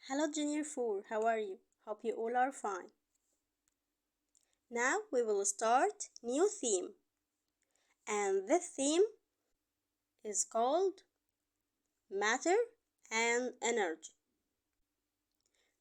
Hello Junior 4, how are you? Hope you all are fine. Now we will start new theme. And this theme is called Matter and Energy.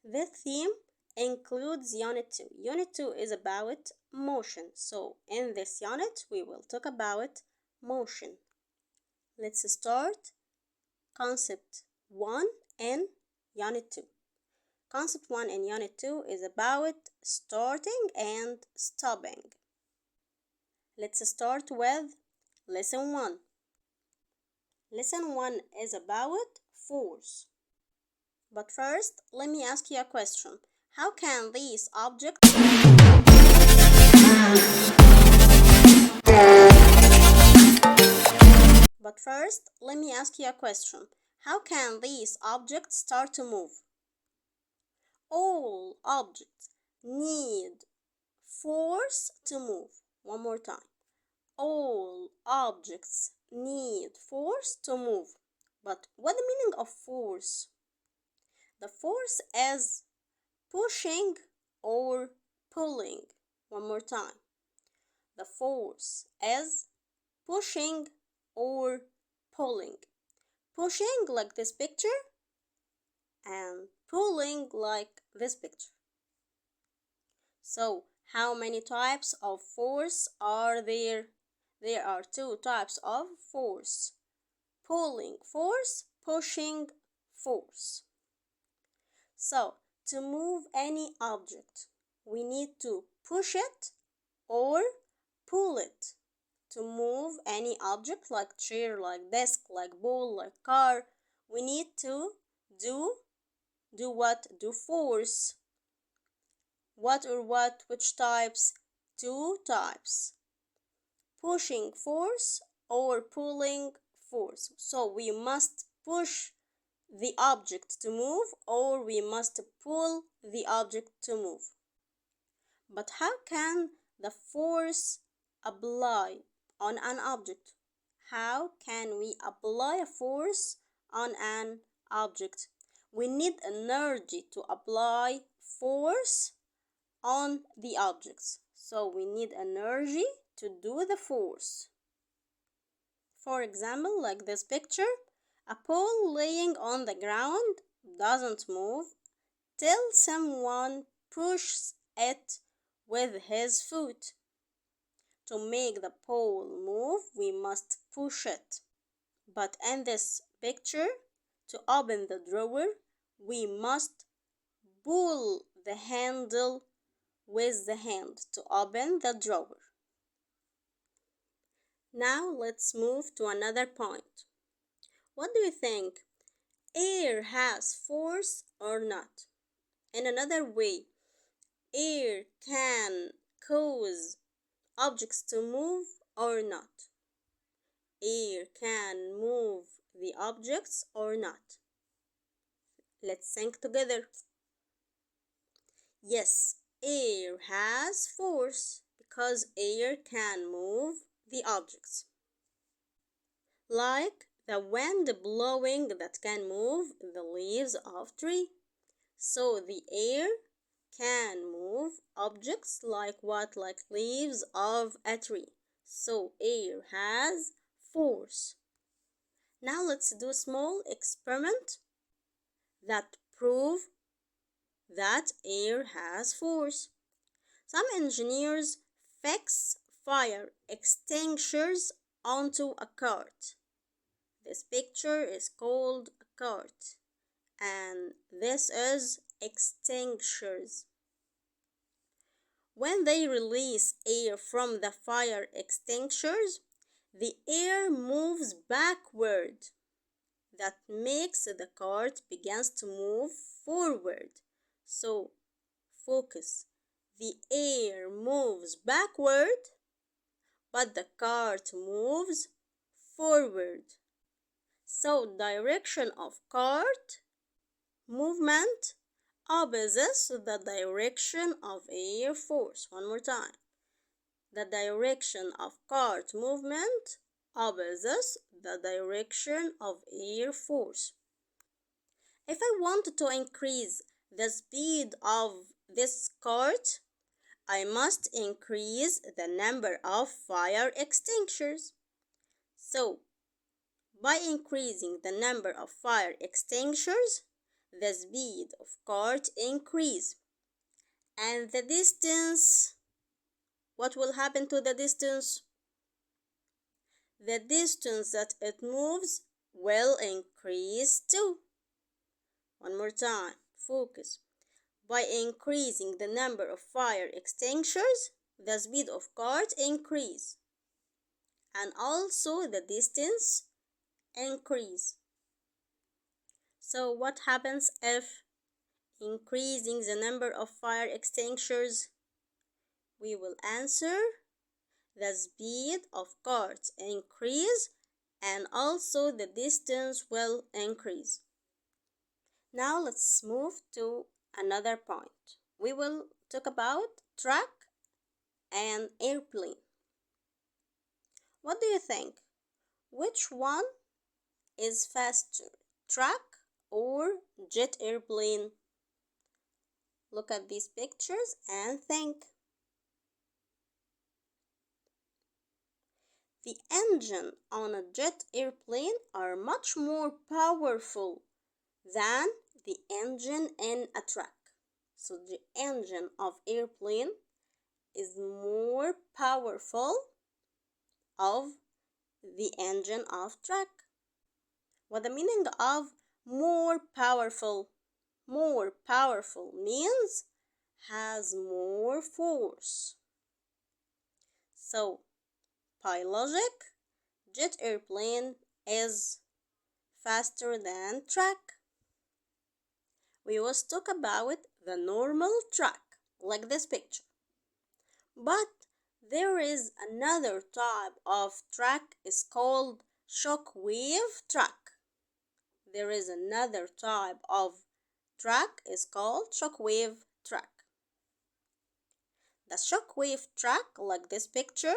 This theme includes Unit 2. Unit 2 is about motion. So in this unit we will talk about motion. Let's start Concept 1 in Unit 2. Concept 1 in Unit 2 is about starting and stopping. Let's start with Lesson 1. Lesson 1 is about force. But first, let me ask you a question. How can these objects start to move? All objects need force to move. One more time. All objects need force to move. But what the meaning of force? The force is pushing or pulling. One more time. The force is pushing or pulling. Pushing like this picture and pulling like this picture. So, how many types of force are there? There are two types of force. Pulling force, pushing force. So, to move any object, we need to push it or pull it. To move any object like chair, like desk, like ball, like car, we need to do what? Do force. What or what? Which types? Two types. Pushing force or pulling force. So we must push the object to move or we must pull the object to move. But how can the force apply on an object? How can we apply a force on an object? We need energy to apply force on the objects. So we need energy to do the force. For example, like this picture, a pole laying on the ground doesn't move till someone pushes it with his foot. To make the pole move, we must push it. But in this picture, to open the drawer, we must pull the handle with the hand to open the drawer. Now let's move to another point. What do you think? Air has force or not? In another way, air can cause objects to move or not? Air can move the objects or not? Let's think together. Yes, air has force because air can move the objects. Like the wind blowing that can move the leaves of tree. So the air can move objects like what? Like leaves of a tree. So air has force. Now let's do a small experiment that prove that air has force. Some engineers fix fire extinguishers onto a cart. This picture is called a cart, and this is extinguishers. When they release air from the fire extinguishers, the air moves backward. That makes the cart begins to move forward. So, focus. The air moves backward, but the cart moves forward. So, direction of cart movement opposites the direction of air force. One more time. The direction of cart movement opposites the direction of air force. If I want to increase the speed of this cart, I must increase the number of fire extinguishers. So, by increasing the number of fire extinguishers, the speed of cart increase. And the distance, what will happen to the distance? The distance that it moves will increase too. One more time, focus. By increasing the number of fire extinguishers, the speed of cart increase, and also the distance increase. So what happens if increasing the number of fire extinguishers? We will answer the speed of cart increase and also the distance will increase. Now let's move to another point. We will talk about truck and airplane. What do you think? Which one is faster, truck or jet airplane? Look at these pictures and think. The engine on a jet airplane are much more powerful than the engine in a truck. So the engine of airplane is more powerful of the engine of truck. What the meaning of more powerful? More powerful means has more force. So by logic, jet airplane is faster than truck. We will talk about the normal truck, like this picture. But there is another type of truck is called shockwave truck. There is another type of truck is called shockwave truck. The shockwave truck, like this picture,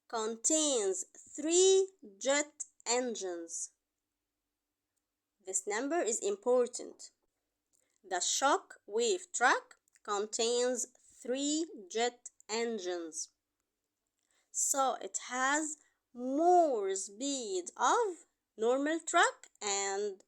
contains 3 jet engines. This number is important. The shockwave truck contains 3 jet engines. So it has more speed of normal truck and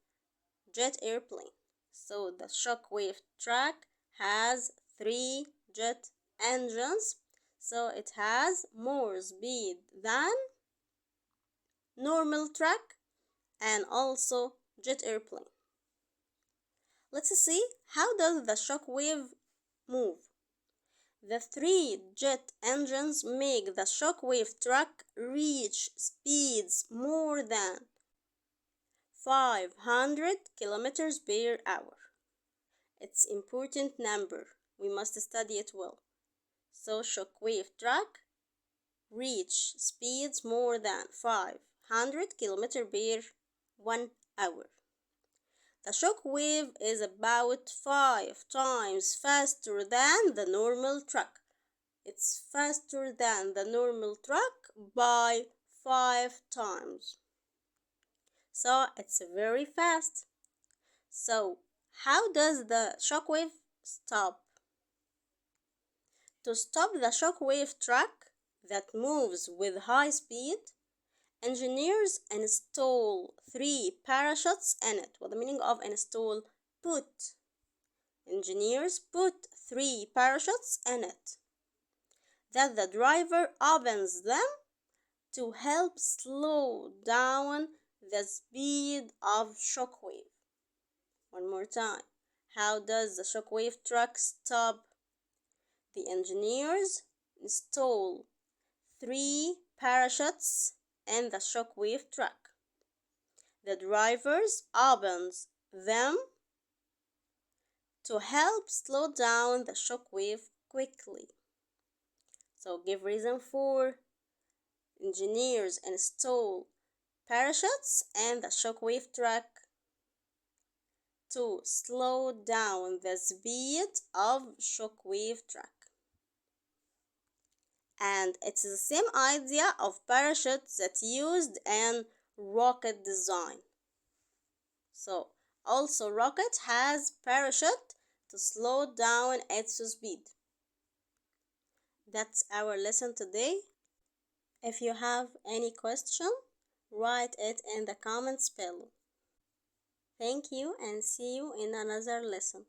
jet airplane. So the shockwave truck has 3 jet engines. So it has more speed than normal truck and also jet airplane. Let's see how does the shockwave move. The 3 jet engines make the shockwave truck reach speeds more than 500 kilometers per hour. It's important number. We must study it well. So shockwave truck reach speeds more than 500 kilometers per 1 hour. The shockwave is about 5 times faster than the normal truck. It's faster than the normal truck by 5 times. So it's very fast. So how does the shockwave stop? To stop the shockwave truck that moves with high speed, engineers install 3 parachutes in it. What the meaning of install? Put. Engineers put 3 parachutes in it that the driver opens them to help slow down the speed of shockwave. One more time. How does the shockwave truck stop? The engineers install 3 parachutes in the shockwave truck. The drivers opens them to help slow down the shockwave quickly. So give reason for engineers install parachutes in the shockwave truck to slow down the speed of shockwave truck. And it's the same idea of parachutes that used in rocket design. So Also, rocket has parachute to slow down its speed. That's our lesson today. If you have any question, write it in the comments below. Thank you and see you in another lesson.